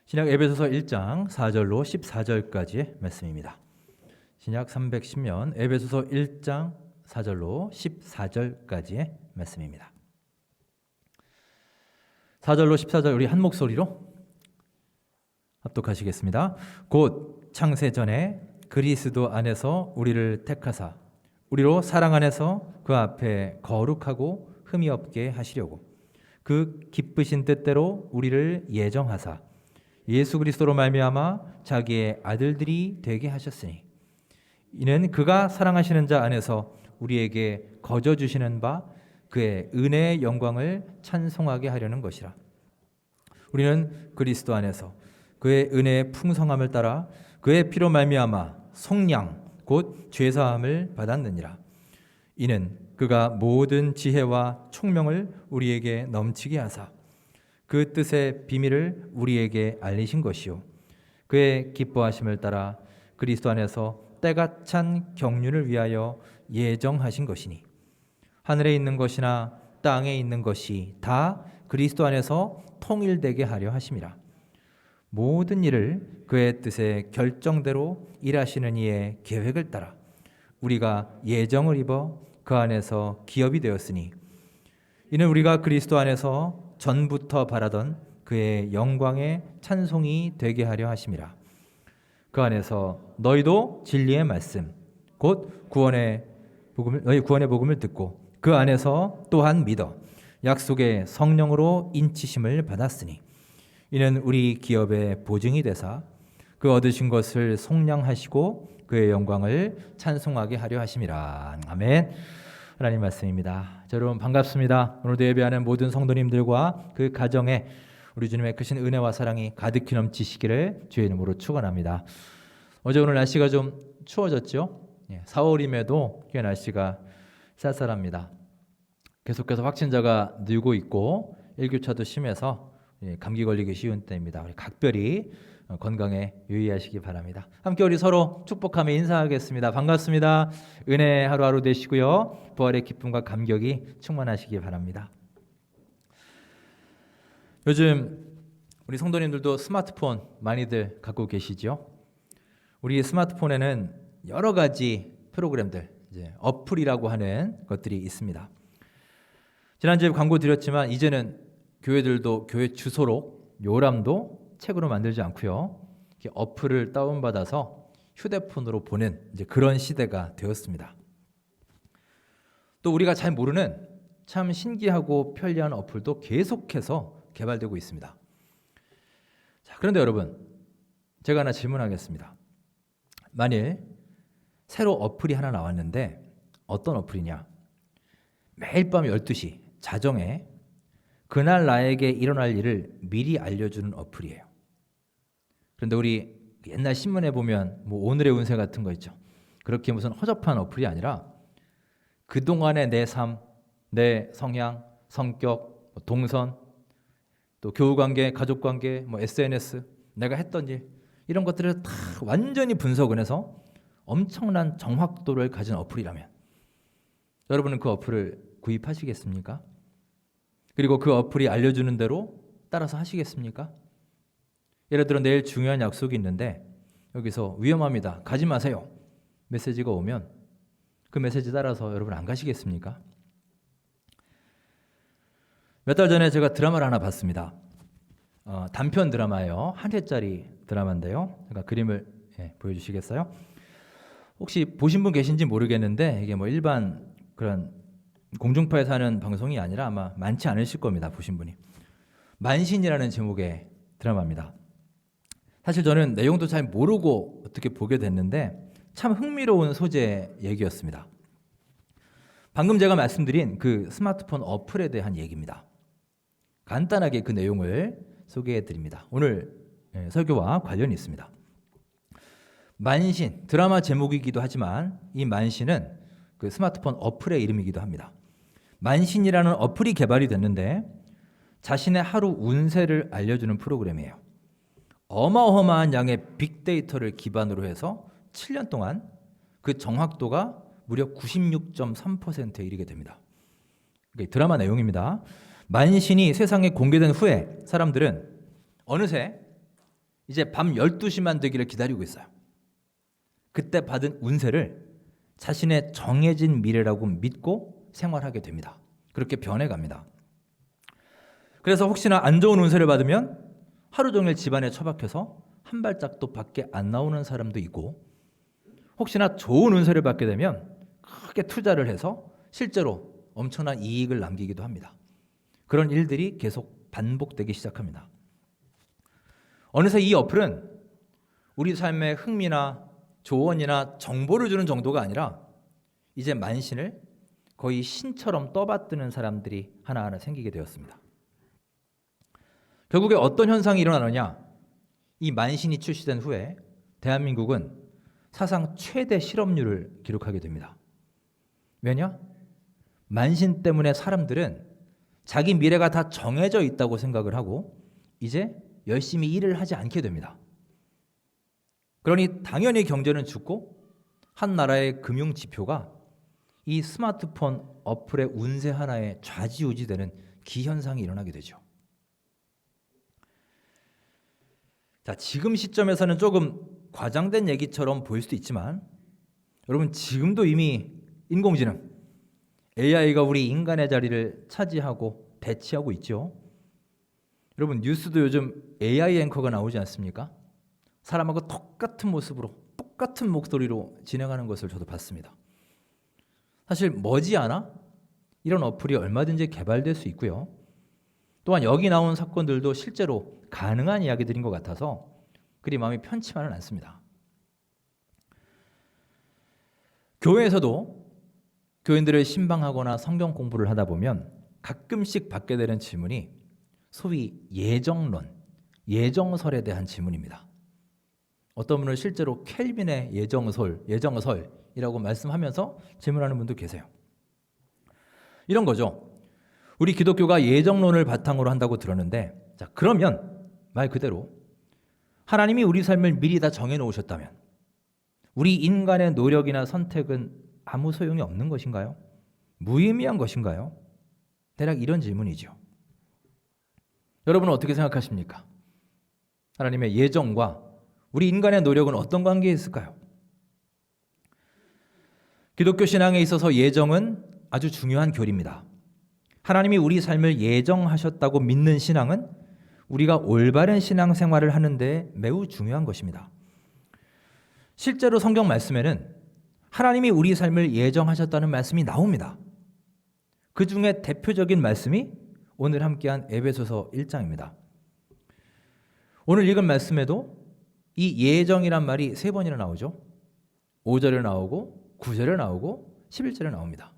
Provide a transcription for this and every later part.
신약 에베소서 1장 4절로 14절까지의 말씀입니다. 신약 310면 에베소서 1장 4절로 14절까지의 말씀입니다. 4절로 14절 우리 한 목소리로 합독하시겠습니다. 곧 창세 전에 그리스도 안에서 우리를 택하사 우리로 사랑 안에서 그 앞에 거룩하고 흠이 없게 하시려고 그 기쁘신 뜻대로 우리를 예정하사 예수 그리스도로 말미암아 자기의 아들들이 되게 하셨으니 이는 그가 사랑하시는 자 안에서 우리에게 거저 주시는 바 그의 은혜의 영광을 찬송하게 하려는 것이라. 우리는 그리스도 안에서 그의 은혜의 풍성함을 따라 그의 피로 말미암아 속량 곧 죄사함을 받았느니라. 이는 그가 모든 지혜와 총명을 우리에게 넘치게 하사 그 뜻의 비밀을 우리에게 알리신 것이요 그의 기뻐하심을 따라 그리스도 안에서 때가 찬 경륜을 위하여 예정하신 것이니 하늘에 있는 것이나 땅에 있는 것이 다 그리스도 안에서 통일되게 하려 하심이라. 모든 일을 그의 뜻의 결정대로 일하시는 이의 계획을 따라 우리가 예정을 입어 그 안에서 기업이 되었으니 이는 우리가 그리스도 안에서 전부터 바라던 그의 영광의 찬송이 되게 하려 하심이라. 그 안에서 너희도 진리의 말씀 곧 너희 구원의 복음을 듣고 그 안에서 또한 믿어 약속의 성령으로 인치심을 받았으니 이는 우리 기업의 보증이 되사 그 얻으신 것을 속량하시고 그의 영광을 찬송하게 하려 하심이라. 아멘. 하나님 말씀입니다. 자, 여러분 반갑습니다. 오늘도 예배하는 모든 성도님들과 그 가정에 우리 주님의 크신 은혜와 사랑이 가득히 넘치시기를 주의 이름으로 축원합니다. 어제 오늘 날씨가 좀 추워졌죠? 4월임에도 꽤 날씨가 쌀쌀합니다. 계속해서 확진자가 늘고 있고 일교차도 심해서 감기 걸리기 쉬운 때입니다. 우리 각별히 건강에 유의하시기 바랍니다. 함께 우리 서로 축복하며 인사하겠습니다. 반갑습니다. 은혜 하루하루 되시고요. 부활의 기쁨과 감격이 충만하시기 바랍니다. 요즘 우리 성도님들도 스마트폰 많이들 갖고 계시죠? 우리 스마트폰에는 여러 가지 프로그램들, 어플이라고 하는 것들이 있습니다. 지난주에 광고 드렸지만 이제는 교회들도 교회 주소록 요람도 책으로 만들지 않고요. 어플을 다운받아서 휴대폰으로 보는 그런 시대가 되었습니다. 또 우리가 잘 모르는 참 신기하고 편리한 어플도 계속해서 개발되고 있습니다. 자, 그런데 여러분, 제가 하나 질문하겠습니다. 만일 새로 어플이 하나 나왔는데 어떤 어플이냐? 매일 밤 12시 자정에 그날 나에게 일어날 일을 미리 알려주는 어플이에요. 그런데 우리 옛날 신문에 보면 오늘의 운세 같은 거 있죠. 그렇게 무슨 허접한 어플이 아니라 그동안의 내 삶, 내 성향, 성격, 동선, 또 교우관계, 가족관계, SNS, 내가 했던 일 이런 것들을 다 완전히 분석을 해서 엄청난 정확도를 가진 어플이라면 여러분은 그 어플을 구입하시겠습니까? 그리고 그 어플이 알려주는 대로 따라서 하시겠습니까? 예를 들어 내일 중요한 약속이 있는데 여기서 위험합니다. 가지 마세요. 메시지가 오면 그 메시지 따라서 여러분 안 가시겠습니까? 몇 달 전에 제가 드라마를 하나 봤습니다. 단편 드라마예요. 한 회짜리 드라마인데요. 제가 그림을 보여주시겠어요? 혹시 보신 분 계신지 모르겠는데 이게 일반 그런 공중파에 사는 방송이 아니라 아마 많지 않으실 겁니다. 보신 분이. 만신이라는 제목의 드라마입니다. 사실 저는 내용도 잘 모르고 어떻게 보게 됐는데 참 흥미로운 소재 얘기였습니다. 방금 제가 말씀드린 그 스마트폰 어플에 대한 얘기입니다. 간단하게 그 내용을 소개해 드립니다. 오늘 설교와 관련이 있습니다. 만신, 드라마 제목이기도 하지만 이 만신은 그 스마트폰 어플의 이름이기도 합니다. 만신이라는 어플이 개발이 됐는데 자신의 하루 운세를 알려주는 프로그램이에요. 어마어마한 양의 빅데이터를 기반으로 해서 7년 동안 그 정확도가 무려 96.3%에 이르게 됩니다. 이게 드라마 내용입니다. 만신이 세상에 공개된 후에 사람들은 어느새 이제 밤 12시만 되기를 기다리고 있어요. 그때 받은 운세를 자신의 정해진 미래라고 믿고 생활하게 됩니다. 그렇게 변해갑니다. 그래서 혹시나 안 좋은 운세를 받으면 하루 종일 집안에 처박혀서 한 발짝도 밖에 안 나오는 사람도 있고, 혹시나 좋은 운세를 받게 되면 크게 투자를 해서 실제로 엄청난 이익을 남기기도 합니다. 그런 일들이 계속 반복되기 시작합니다. 어느새 이 어플은 우리 삶의 흥미나 조언이나 정보를 주는 정도가 아니라 이제 만신을 거의 신처럼 떠받드는 사람들이 하나하나 생기게 되었습니다. 결국에 어떤 현상이 일어나느냐? 이 만신이 출시된 후에 대한민국은 사상 최대 실업률을 기록하게 됩니다. 왜냐? 만신 때문에 사람들은 자기 미래가 다 정해져 있다고 생각을 하고 이제 열심히 일을 하지 않게 됩니다. 그러니 당연히 경제는 죽고 한 나라의 금융 지표가 이 스마트폰 어플의 운세 하나에 좌지우지되는 기현상이 일어나게 되죠. 자, 지금 시점에서는 조금 과장된 얘기처럼 보일 수도 있지만 여러분, 지금도 이미 인공지능 AI가 우리 인간의 자리를 차지하고 대치하고 있죠. 여러분, 뉴스도 요즘 AI 앵커가 나오지 않습니까? 사람하고 똑같은 모습으로 똑같은 목소리로 진행하는 것을 저도 봤습니다. 사실 머지않아 이런 어플이 얼마든지 개발될 수 있고요. 또한 여기 나온 사건들도 실제로 가능한 이야기들인 것 같아서 그리 마음이 편치만은 않습니다. 교회에서도 교인들을 신방하거나 성경 공부를 하다 보면 가끔씩 받게 되는 질문이 소위 예정론, 예정설에 대한 질문입니다. 어떤 분은 실제로 켈빈의 예정설이라고 말씀하면서 질문하는 분도 계세요. 이런 거죠. 우리 기독교가 예정론을 바탕으로 한다고 들었는데, 자, 그러면 말 그대로 하나님이 우리 삶을 미리 다 정해놓으셨다면 우리 인간의 노력이나 선택은 아무 소용이 없는 것인가요? 무의미한 것인가요? 대략 이런 질문이죠. 여러분은 어떻게 생각하십니까? 하나님의 예정과 우리 인간의 노력은 어떤 관계에 있을까요? 기독교 신앙에 있어서 예정은 아주 중요한 교리입니다. 하나님이 우리 삶을 예정하셨다고 믿는 신앙은 우리가 올바른 신앙생활을 하는 데 매우 중요한 것입니다. 실제로 성경 말씀에는 하나님이 우리 삶을 예정하셨다는 말씀이 나옵니다. 그 중에 대표적인 말씀이 오늘 함께한 에베소서 1장입니다. 오늘 읽은 말씀에도 이 예정이란 말이 3번이나 나오죠. 5절에 나오고 9절에 나오고 11절에 나옵니다.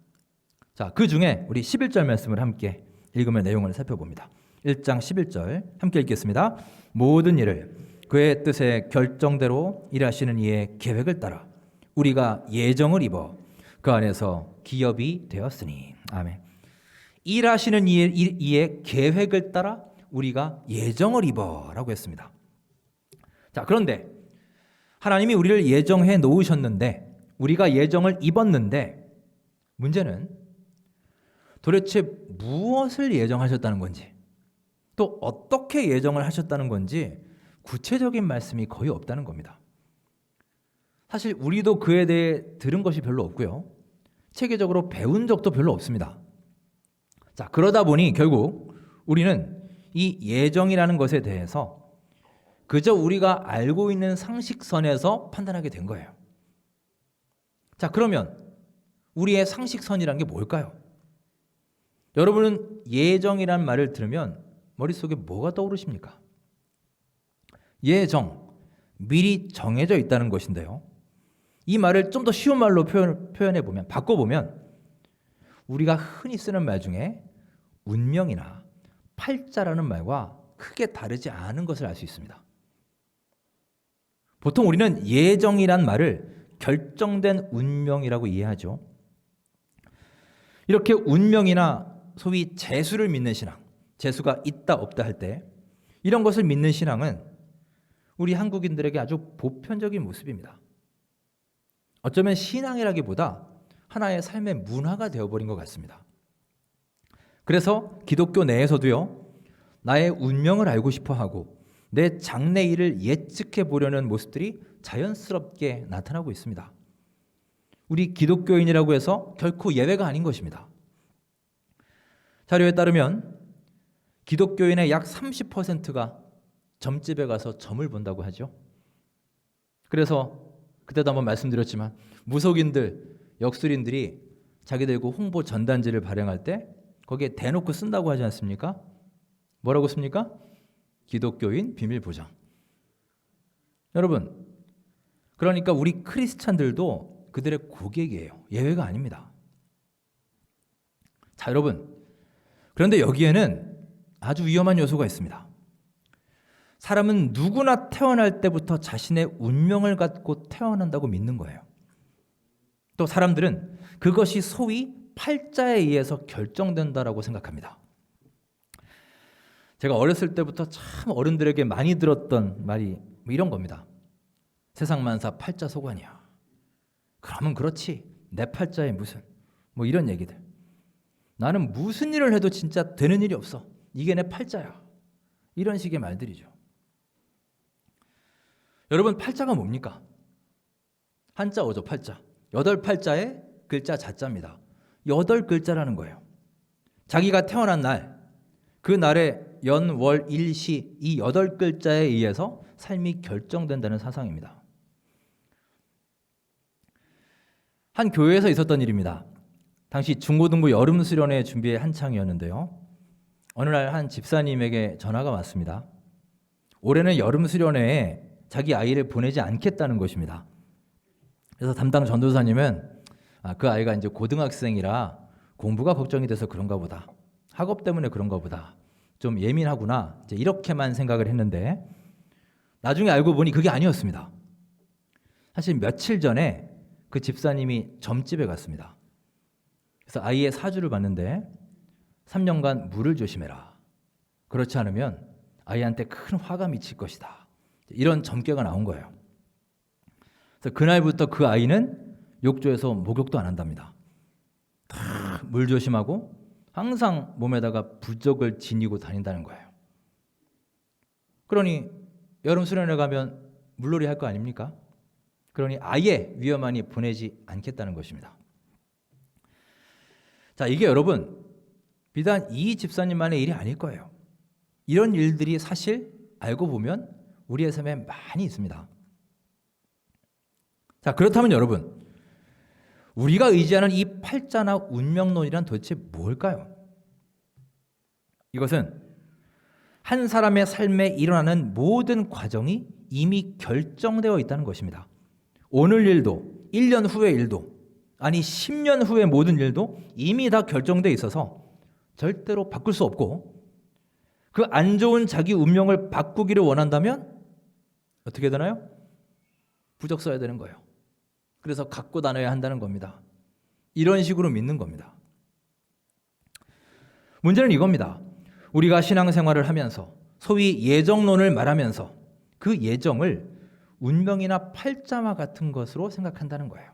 자, 그 중에 우리 11절 말씀을 함께 읽으면 내용을 살펴봅니다. 1장 11절 함께 읽겠습니다. 모든 일을 그의 뜻에 결정대로 일하시는 이의 계획을 따라 우리가 예정을 입어 그 안에서 기업이 되었으니. 아멘. 일하시는 이의 계획을 따라 우리가 예정을 입어 라고 했습니다. 자, 그런데 하나님이 우리를 예정해 놓으셨는데, 우리가 예정을 입었는데, 문제는 도대체 무엇을 예정하셨다는 건지, 또 어떻게 예정을 하셨다는 건지 구체적인 말씀이 거의 없다는 겁니다. 사실 우리도 그에 대해 들은 것이 별로 없고요, 체계적으로 배운 적도 별로 없습니다. 자, 그러다 보니 결국 우리는 이 예정이라는 것에 대해서 그저 우리가 알고 있는 상식선에서 판단하게 된 거예요. 자, 그러면 우리의 상식선이란 게 뭘까요? 여러분은 예정이란 말을 들으면 머릿속에 뭐가 떠오르십니까? 예정, 미리 정해져 있다는 것인데요. 이 말을 좀 더 쉬운 말로 표현해보면, 바꿔보면 우리가 흔히 쓰는 말 중에 운명이나 팔자라는 말과 크게 다르지 않은 것을 알 수 있습니다. 보통 우리는 예정이란 말을 결정된 운명이라고 이해하죠. 이렇게 운명이나 소위 재수를 믿는 신앙, 재수가 있다 없다 할 때 이런 것을 믿는 신앙은 우리 한국인들에게 아주 보편적인 모습입니다. 어쩌면 신앙이라기보다 하나의 삶의 문화가 되어버린 것 같습니다. 그래서 기독교 내에서도요, 나의 운명을 알고 싶어 하고 내 장래일을 예측해 보려는 모습들이 자연스럽게 나타나고 있습니다. 우리 기독교인이라고 해서 결코 예외가 아닌 것입니다. 자료에 따르면 기독교인의 약 30%가 점집에 가서 점을 본다고 하죠. 그래서 그때도 한번 말씀드렸지만 무속인들, 역술인들이 자기들 그 홍보 전단지를 발행할 때 거기에 대놓고 쓴다고 하지 않습니까? 뭐라고 씁니까? 기독교인 비밀 보장. 여러분, 그러니까 우리 크리스찬들도 그들의 고객이에요. 예외가 아닙니다. 자, 여러분, 그런데 여기에는 아주 위험한 요소가 있습니다. 사람은 누구나 태어날 때부터 자신의 운명을 갖고 태어난다고 믿는 거예요. 또 사람들은 그것이 소위 팔자에 의해서 결정된다라고 생각합니다. 제가 어렸을 때부터 참 어른들에게 많이 들었던 말이 이런 겁니다. 세상 만사 팔자 소관이야. 그러면 그렇지. 내 팔자에 무슨 이런 얘기들. 나는 무슨 일을 해도 진짜 되는 일이 없어. 이게 내 팔자야. 이런 식의 말들이죠. 여러분, 팔자가 뭡니까? 한자 오죠, 팔자. 8팔자의 글자 자자입니다. 8글자라는 거예요. 자기가 태어난 날, 그 날의 연, 월, 일, 시, 이 8글자에 의해서 삶이 결정된다는 사상입니다. 한 교회에서 있었던 일입니다. 당시 중고등부 여름 수련회 준비에 한창이었는데요. 어느 날 한 집사님에게 전화가 왔습니다. 올해는 여름 수련회에 자기 아이를 보내지 않겠다는 것입니다. 그래서 담당 전도사님은 그 아이가 이제 고등학생이라 공부가 걱정이 돼서 그런가 보다. 학업 때문에 그런가 보다. 좀 예민하구나. 이제 이렇게만 생각을 했는데 나중에 알고 보니 그게 아니었습니다. 사실 며칠 전에 그 집사님이 점집에 갔습니다. 그래서 아이의 사주를 봤는데 3년간 물을 조심해라. 그렇지 않으면 아이한테 큰 화가 미칠 것이다. 이런 점괘가 나온 거예요. 그래서 그날부터 그 아이는 욕조에서 목욕도 안 한답니다. 다 물 조심하고 항상 몸에다가 부적을 지니고 다닌다는 거예요. 그러니 여름 수련회 가면 물놀이 할 거 아닙니까? 그러니 아예 위험하니 보내지 않겠다는 것입니다. 자, 이게 여러분 비단 이 집사님만의 일이 아닐 거예요. 이런 일들이 사실 알고 보면 우리의 삶에 많이 있습니다. 자, 그렇다면 여러분, 우리가 의지하는 이 팔자나 운명론이란 도대체 뭘까요? 이것은 한 사람의 삶에 일어나는 모든 과정이 이미 결정되어 있다는 것입니다. 오늘 일도, 1년 후의 일도, 아니 10년 후의 모든 일도 이미 다 결정되어 있어서 절대로 바꿀 수 없고, 그 안 좋은 자기 운명을 바꾸기를 원한다면 어떻게 되나요? 부적 써야 되는 거예요. 그래서 갖고 다녀야 한다는 겁니다. 이런 식으로 믿는 겁니다. 문제는 이겁니다. 우리가 신앙생활을 하면서 소위 예정론을 말하면서 그 예정을 운명이나 팔자와 같은 것으로 생각한다는 거예요.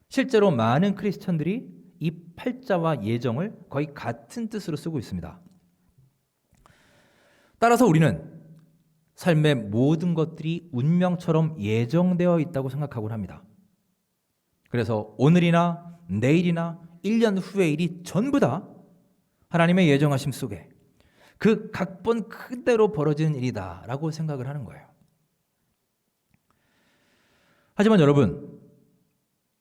실제로 많은 크리스천들이 이 팔자와 예정을 거의 같은 뜻으로 쓰고 있습니다. 따라서 우리는 삶의 모든 것들이 운명처럼 예정되어 있다고 생각하곤 합니다. 그래서 오늘이나 내일이나 1년 후의 일이 전부 다 하나님의 예정하심 속에 그 각본 그대로 벌어지는 일이다 라고 생각을 하는 거예요. 하지만 여러분,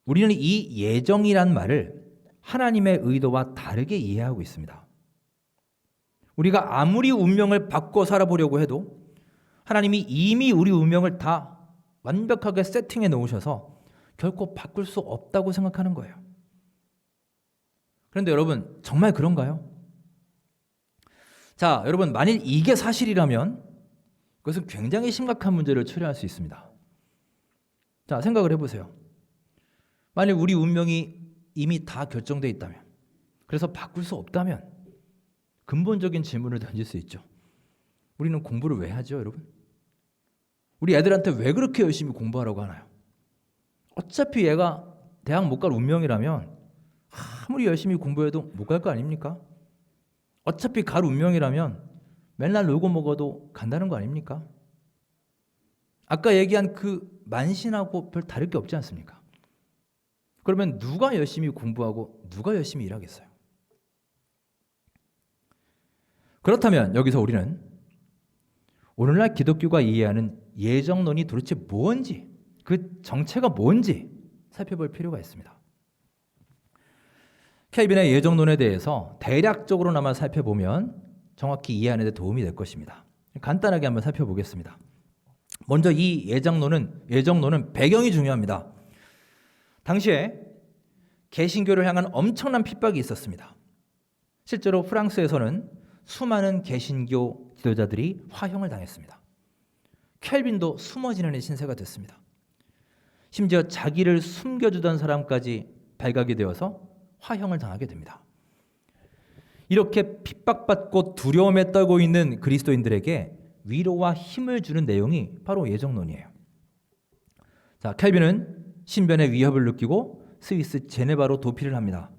우리는 이 예정이란 말을 하나님의 의도와 다르게 이해하고 있습니다. 우리가 아무리 운명을 바꿔 살아보려고 해도 하나님이 이미 우리 운명을 다 완벽하게 세팅해 놓으셔서 결코 바꿀 수 없다고 생각하는 거예요. 그런데 여러분, 정말 그런가요? 자, 여러분, 만일 이게 사실이라면 그것은 굉장히 심각한 문제를 초래할 수 있습니다. 자, 생각을 해보세요. 만일 우리 운명이 이미 다 결정되어 있다면, 그래서 바꿀 수 없다면 근본적인 질문을 던질 수 있죠. 우리는 공부를 왜 하죠, 여러분? 우리 애들한테 왜 그렇게 열심히 공부하라고 하나요? 어차피 얘가 대학 못 갈 운명이라면 아무리 열심히 공부해도 못 갈 거 아닙니까? 어차피 갈 운명이라면 맨날 놀고 먹어도 간다는 거 아닙니까? 아까 얘기한 그 만신하고 별 다를 게 없지 않습니까? 그러면 누가 열심히 공부하고 누가 열심히 일하겠어요? 그렇다면 여기서 우리는 오늘날 기독교가 이해하는 예정론이 도대체 뭔지, 그 정체가 뭔지 살펴볼 필요가 있습니다. 켈빈의 예정론에 대해서 대략적으로나마 살펴보면 정확히 이해하는 데 도움이 될 것입니다. 간단하게 한번 살펴보겠습니다. 먼저 이 예정론은 배경이 중요합니다. 당시에 개신교를 향한 엄청난 핍박이 있었습니다. 실제로 프랑스에서는 수많은 개신교 지도자들이 화형을 당했습니다. 켈빈도 숨어 지내는 신세가 됐습니다. 심지어 자기를 숨겨주던 사람까지 발각이 되어서 화형을 당하게 됩니다. 이렇게 핍박받고 두려움에 떨고 있는 그리스도인들에게 위로와 힘을 주는 내용이 바로 예정론이에요. 자, 켈빈은 신변의 위협을 느끼고 스위스 제네바로 도피를 합니다.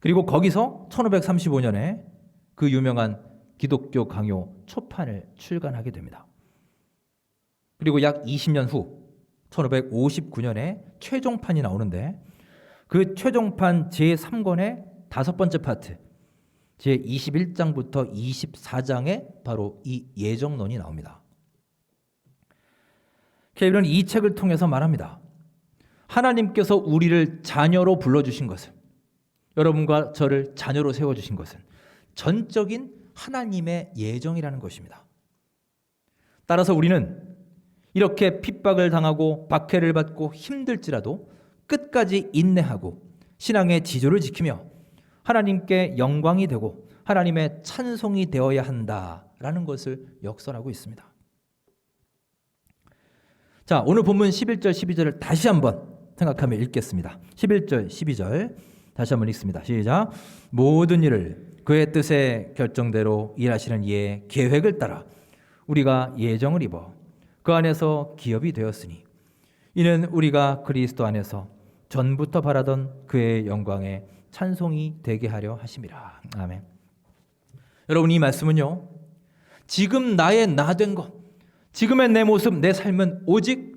그리고 거기서 1535년에 그 유명한 기독교 강요 초판을 출간하게 됩니다. 그리고 약 20년 후 1559년에 최종판이 나오는데 그 최종판 제3권의 5번째 파트 제21장부터 24장에 바로 이 예정론이 나옵니다. 켈빈은 이 책을 통해서 말합니다. 하나님께서 우리를 자녀로 불러주신 것은, 여러분과 저를 자녀로 세워주신 것은 전적인 하나님의 예정이라는 것입니다. 따라서 우리는 이렇게 핍박을 당하고 박해를 받고 힘들지라도 끝까지 인내하고 신앙의 지조를 지키며 하나님께 영광이 되고 하나님의 찬송이 되어야 한다라는 것을 역설하고 있습니다. 자, 오늘 본문 11절 12절을 다시 한번 생각하며 읽겠습니다. 11절 12절 다시 한번 읽습니다. 시작. 모든 일을 그의 뜻의 결정대로 일하시는 이의 계획을 따라 우리가 예정을 입어 그 안에서 기업이 되었으니 이는 우리가 그리스도 안에서 전부터 바라던 그의 영광에 찬송이 되게 하려 하심이라. 아멘. 여러분, 이 말씀은요, 지금 나의 나 된 것, 지금의 내 모습, 내 삶은 오직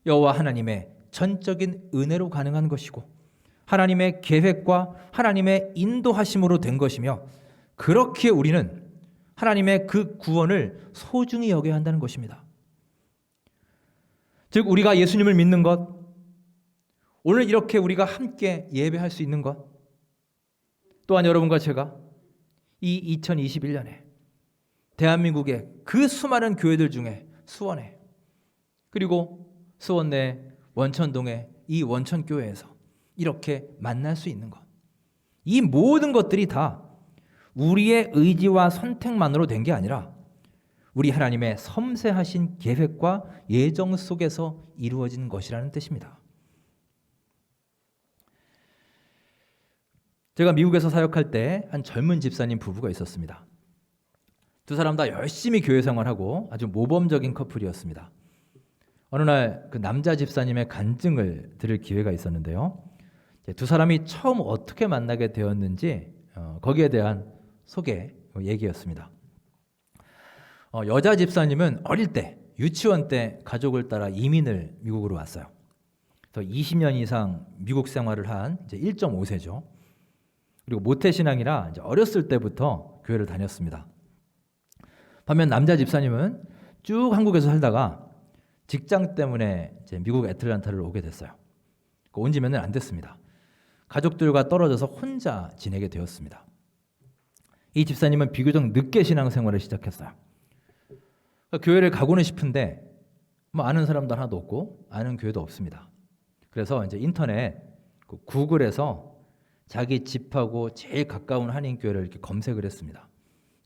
여호와 하나님의 전적인 은혜로 가능한 것이고 하나님의 계획과 하나님의 인도하심으로 된 것이며, 그렇기에 우리는 하나님의 그 구원을 소중히 여겨야 한다는 것입니다. 즉, 우리가 예수님을 믿는 것, 오늘 이렇게 우리가 함께 예배할 수 있는 것, 또한 여러분과 제가 이 2021년에 대한민국의 그 수많은 교회들 중에 수원에, 그리고 수원 내 원천동의 이 원천교회에서 이렇게 만날 수 있는 것, 이 모든 것들이 다 우리의 의지와 선택만으로 된 게 아니라 우리 하나님의 섬세하신 계획과 예정 속에서 이루어진 것이라는 뜻입니다. 제가 미국에서 사역할 때 한 젊은 집사님 부부가 있었습니다. 두 사람 다 열심히 교회 생활하고 아주 모범적인 커플이었습니다. 어느 날 그 남자 집사님의 간증을 들을 기회가 있었는데요. 두 사람이 처음 어떻게 만나게 되었는지 거기에 대한 소개 얘기였습니다. 여자 집사님은 어릴 때 유치원 때 가족을 따라 이민을 미국으로 왔어요. 20년 이상 미국 생활을 한 이제 1.5세죠. 그리고 모태신앙이라 이제 어렸을 때부터 교회를 다녔습니다. 반면 남자 집사님은 쭉 한국에서 살다가 직장 때문에 이제 미국 애틀랜타를 오게 됐어요. 온 지 몇 년 안 됐습니다. 가족들과 떨어져서 혼자 지내게 되었습니다. 이 집사님은 비교적 늦게 신앙생활을 시작했어요. 교회를 가고는 싶은데 뭐 아는 사람도 하나도 없고 아는 교회도 없습니다. 그래서 이제 인터넷 구글에서 자기 집하고 제일 가까운 한인교회를 이렇게 검색을 했습니다.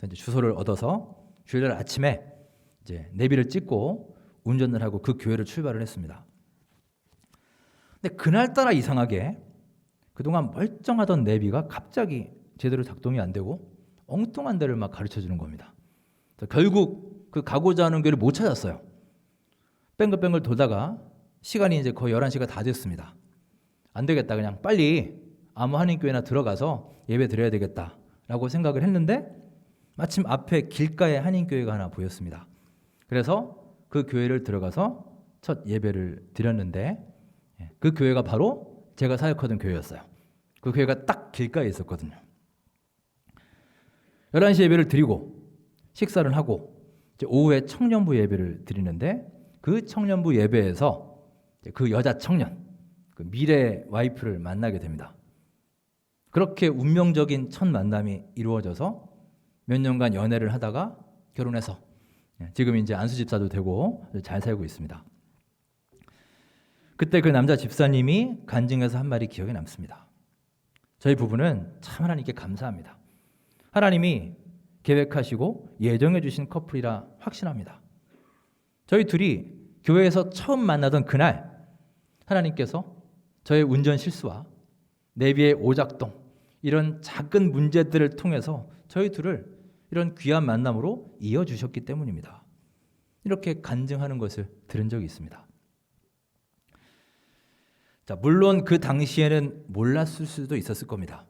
이제 주소를 얻어서 주일날 아침에 이제 내비를 찍고 운전을 하고 그 교회를 출발을 했습니다. 근데 그날따라 이상하게 그동안 멀쩡하던 내비가 갑자기 제대로 작동이 안 되고 엉뚱한 데를 막 가르쳐 주는 겁니다. 결국 그 가고자 하는 교회를 못 찾았어요. 뺑글뺑글 돌다가 시간이 이제 거의 11시가 다 됐습니다. 안 되겠다, 그냥 빨리 아무 한인교회나 들어가서 예배 드려야 되겠다라고 생각을 했는데 마침 앞에 길가에 한인교회가 하나 보였습니다. 그래서 그 교회를 들어가서 첫 예배를 드렸는데 그 교회가 바로 제가 사역하던 교회였어요. 그 교회가 딱 길가에 있었거든요. 11시 예배를 드리고 식사를 하고 이제 오후에 청년부 예배를 드리는데 그 청년부 예배에서 그 여자 청년, 그 미래 와이프를 만나게 됩니다. 그렇게 운명적인 첫 만남이 이루어져서 몇 년간 연애를 하다가 결혼해서 지금 이제 안수 집사도 되고 잘 살고 있습니다. 그때 그 남자 집사님이 간증해서 한 말이 기억에 남습니다. 저희 부부는 참 하나님께 감사합니다. 하나님이 계획하시고 예정해 주신 커플이라 확신합니다. 저희 둘이 교회에서 처음 만나던 그날 하나님께서 저의 운전 실수와 내비의 오작동 이런 작은 문제들을 통해서 저희 둘을 이런 귀한 만남으로 이어주셨기 때문입니다. 이렇게 간증하는 것을 들은 적이 있습니다. 자, 물론 그 당시에는 몰랐을 수도 있었을 겁니다.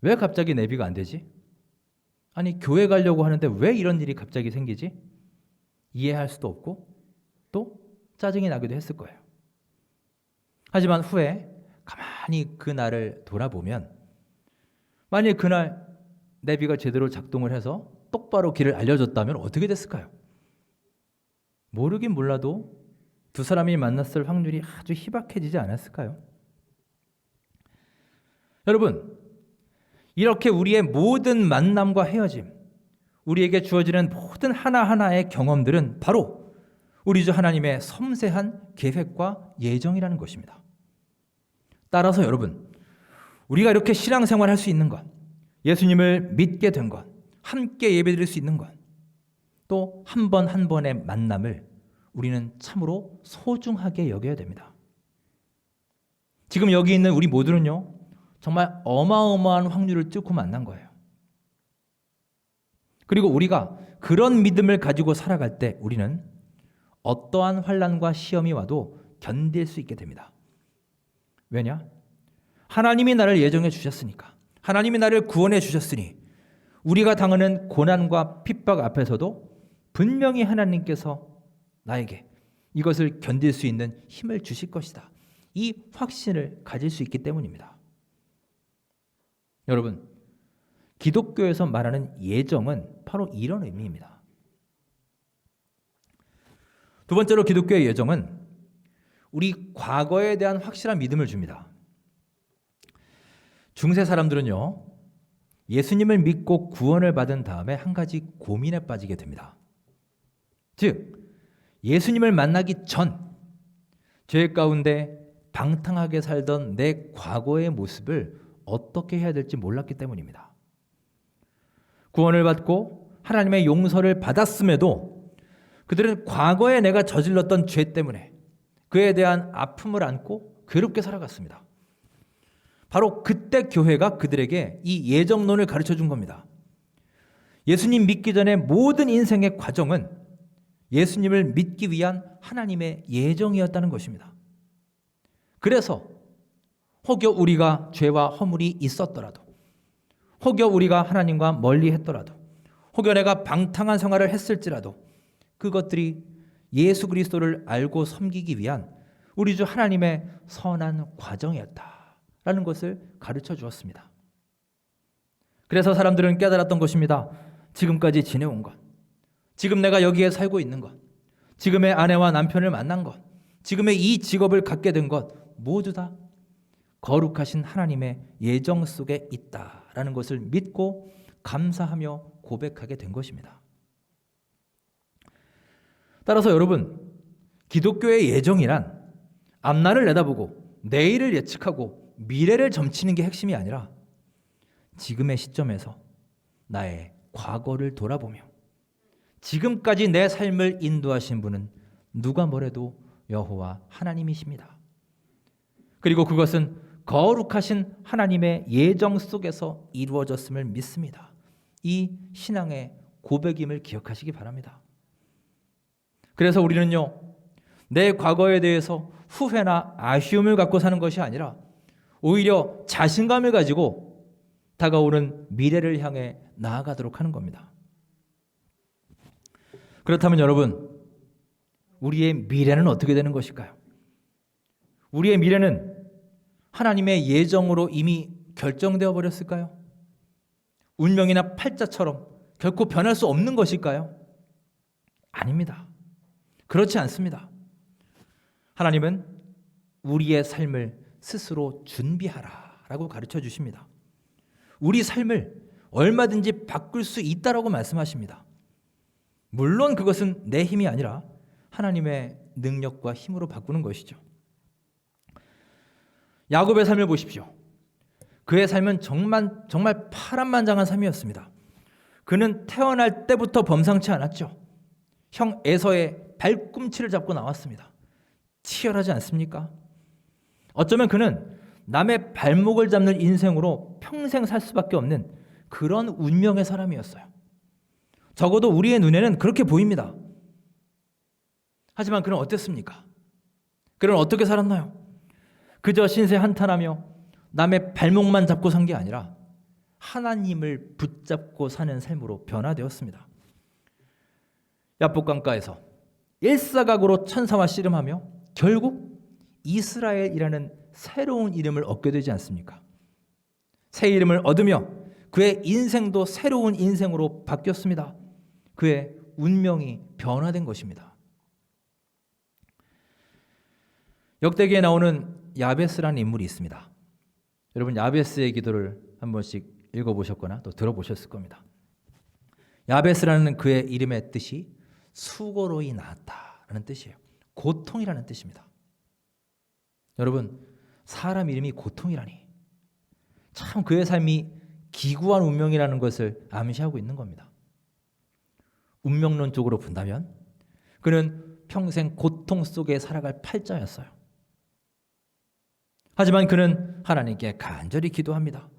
왜 갑자기 내비가 안 되지? 아니, 교회 가려고 하는데 왜 이런 일이 갑자기 생기지? 이해할 수도 없고 또 짜증이 나기도 했을 거예요. 하지만 후에 가만히 그 날을 돌아보면 만일 그날 내비가 제대로 작동을 해서 똑바로 길을 알려줬다면 어떻게 됐을까요? 모르긴 몰라도 두 사람이 만났을 확률이 아주 희박해지지 않았을까요? 여러분, 이렇게 우리의 모든 만남과 헤어짐, 우리에게 주어지는 모든 하나하나의 경험들은 바로 우리 주 하나님의 섬세한 계획과 예정이라는 것입니다. 따라서 여러분, 우리가 이렇게 신앙생활할 수 있는 것, 예수님을 믿게 된 것, 함께 예배드릴 수 있는 것, 또 한 번 한 번의 만남을 우리는 참으로 소중하게 여겨야 됩니다. 지금 여기 있는 우리 모두는요, 정말 어마어마한 확률을 뚫고 만난 거예요. 그리고 우리가 그런 믿음을 가지고 살아갈 때 우리는 어떠한 환난과 시험이 와도 견딜 수 있게 됩니다. 왜냐? 하나님이 나를 예정해 주셨으니까. 하나님이 나를 구원해 주셨으니 우리가 당하는 고난과 핍박 앞에서도 분명히 하나님께서 나에게 이것을 견딜 수 있는 힘을 주실 것이다. 이 확신을 가질 수 있기 때문입니다. 여러분, 기독교에서 말하는 예정은 바로 이런 의미입니다. 두 번째로 기독교의 예정은 우리 과거에 대한 확실한 믿음을 줍니다. 중세 사람들은요, 예수님을 믿고 구원을 받은 다음에 한 가지 고민에 빠지게 됩니다. 즉, 예수님을 만나기 전 죄 가운데 방탕하게 살던 내 과거의 모습을 어떻게 해야 될지 몰랐기 때문입니다. 구원을 받고 하나님의 용서를 받았음에도 그들은 과거에 내가 저질렀던 죄 때문에 그에 대한 아픔을 안고 괴롭게 살아갔습니다. 바로 그때 교회가 그들에게 이 예정론을 가르쳐 준 겁니다. 예수님 믿기 전에 모든 인생의 과정은 예수님을 믿기 위한 하나님의 예정이었다는 것입니다. 그래서 혹여 우리가 죄와 허물이 있었더라도, 혹여 우리가 하나님과 멀리 했더라도, 혹여 내가 방탕한 생활을 했을지라도 그것들이 예수 그리스도를 알고 섬기기 위한 우리 주 하나님의 선한 과정이었다라는 것을 가르쳐 주었습니다. 그래서 사람들은 깨달았던 것입니다. 지금까지 지내온 것, 지금 내가 여기에 살고 있는 것, 지금의 아내와 남편을 만난 것, 지금의 이 직업을 갖게 된 것 모두 다 거룩하신 하나님의 예정 속에 있다라는 것을 믿고 감사하며 고백하게 된 것입니다. 따라서 여러분, 기독교의 예정이란 앞날을 내다보고 내일을 예측하고 미래를 점치는 게 핵심이 아니라 지금의 시점에서 나의 과거를 돌아보며 지금까지 내 삶을 인도하신 분은 누가 뭐래도 여호와 하나님이십니다. 그리고 그것은 거룩하신 하나님의 예정 속에서 이루어졌음을 믿습니다. 이 신앙의 고백임을 기억하시기 바랍니다. 그래서 우리는요, 내 과거에 대해서 후회나 아쉬움을 갖고 사는 것이 아니라 오히려 자신감을 가지고 다가오는 미래를 향해 나아가도록 하는 겁니다. 그렇다면 여러분, 우리의 미래는 어떻게 되는 것일까요? 우리의 미래는 하나님의 예정으로 이미 결정되어 버렸을까요? 운명이나 팔자처럼 결코 변할 수 없는 것일까요? 아닙니다. 그렇지 않습니다. 하나님은 우리의 삶을 스스로 준비하라라고 가르쳐 주십니다. 우리 삶을 얼마든지 바꿀 수 있다라고 말씀하십니다. 물론 그것은 내 힘이 아니라 하나님의 능력과 힘으로 바꾸는 것이죠. 야곱의 삶을 보십시오. 그의 삶은 정말 파란만장한 삶이었습니다. 그는 태어날 때부터 범상치 않았죠. 형 에서의 발꿈치를 잡고 나왔습니다. 치열하지 않습니까? 어쩌면 그는 남의 발목을 잡는 인생으로 평생 살 수밖에 없는 그런 운명의 사람이었어요. 적어도 우리의 눈에는 그렇게 보입니다. 하지만 그는 어땠습니까? 그는 어떻게 살았나요? 그저 신세 한탄하며 남의 발목만 잡고 산 게 아니라 하나님을 붙잡고 사는 삶으로 변화되었습니다. 야복강가에서 일사각오로 천사와 씨름하며 결국 이스라엘이라는 새로운 이름을 얻게 되지 않습니까? 새 이름을 얻으며 그의 인생도 새로운 인생으로 바뀌었습니다. 그의 운명이 변화된 것입니다. 역대기에 나오는 야베스라는 인물이 있습니다. 여러분, 야베스의 기도를 한 번씩 읽어보셨거나 또 들어보셨을 겁니다. 야베스라는 그의 이름의 뜻이 수고로이 나았다라는 뜻이에요. 고통이라는 뜻입니다. 여러분, 사람 이름이 고통이라니 참 그의 삶이 기구한 운명이라는 것을 암시하고 있는 겁니다. 운명론적으로 본다면 그는 평생 고통 속에 살아갈 팔자였어요. 하지만 그는 하나님께 간절히 기도합니다.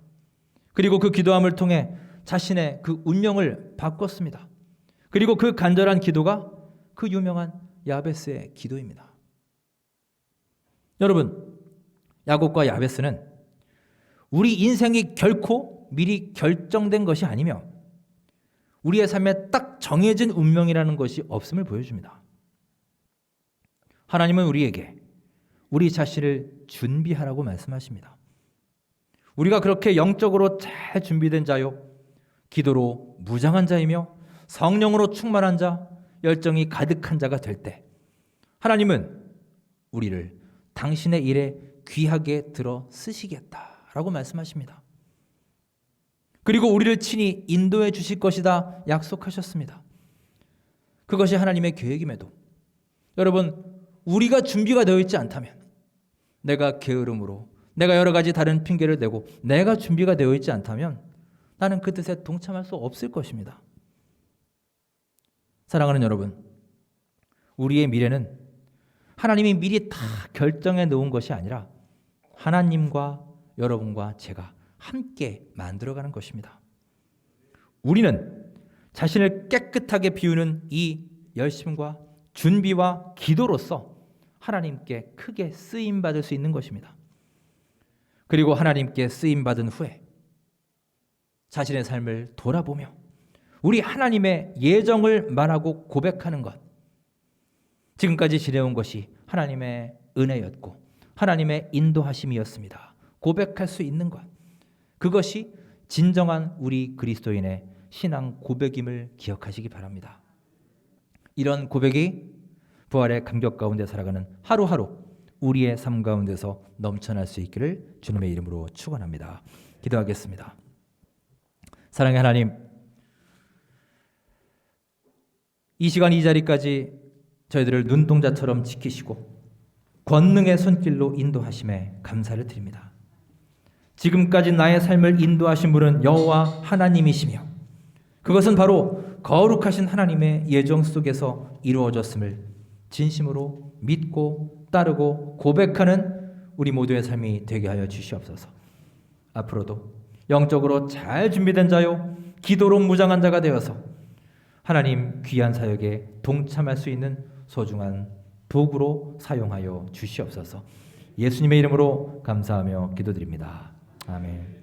그리고 그 기도함을 통해 자신의 그 운명을 바꿨습니다. 그리고 그 간절한 기도가 그 유명한 야베스의 기도입니다. 여러분, 야곱과 야베스는 우리 인생이 결코 미리 결정된 것이 아니며 우리의 삶에 딱 정해진 운명이라는 것이 없음을 보여줍니다. 하나님은 우리에게 우리 자신을 준비하라고 말씀하십니다. 우리가 그렇게 영적으로 잘 준비된 자요, 기도로 무장한 자이며 성령으로 충만한 자, 열정이 가득한 자가 될 때 하나님은 우리를 당신의 일에 귀하게 들어 쓰시겠다라고 말씀하십니다. 그리고 우리를 친히 인도해 주실 것이다 약속하셨습니다. 그것이 하나님의 계획임에도 여러분, 우리가 준비가 되어 있지 않다면, 내가 게으름으로, 내가 여러 가지 다른 핑계를 대고 내가 준비가 되어 있지 않다면 나는 그 뜻에 동참할 수 없을 것입니다. 사랑하는 여러분, 우리의 미래는 하나님이 미리 다 결정해 놓은 것이 아니라 하나님과 여러분과 제가 함께 만들어가는 것입니다. 우리는 자신을 깨끗하게 비우는 이 열심과 준비와 기도로서 하나님께 크게 쓰임받을 수 있는 것입니다. 그리고 하나님께 쓰임받은 후에 자신의 삶을 돌아보며 우리 하나님의 예정을 말하고 고백하는 것, 지금까지 지내온 것이 하나님의 은혜였고 하나님의 인도하심이었습니다. 고백할 수 있는 것, 그것이 진정한 우리 그리스도인의 신앙 고백임을 기억하시기 바랍니다. 이런 고백이 부활의 감격 가운데 살아가는 하루하루 우리의 삶 가운데서 넘쳐날 수 있기를 주님의 이름으로 축원합니다. 기도하겠습니다. 사랑의 하나님, 이 시간 이 자리까지 저희들을 눈동자처럼 지키시고 권능의 손길로 인도하심에 감사를 드립니다. 지금까지 나의 삶을 인도하신 분은 여호와 하나님이시며 그것은 바로 거룩하신 하나님의 예정 속에서 이루어졌음을 진심으로 믿고 따르고 고백하는 우리 모두의 삶이 되게 하여 주시옵소서. 앞으로도 영적으로 잘 준비된 자요, 기도로 무장한 자가 되어서 하나님 귀한 사역에 동참할 수 있는 소중한 도구로 사용하여 주시옵소서. 예수님의 이름으로 감사하며 기도드립니다. 아멘.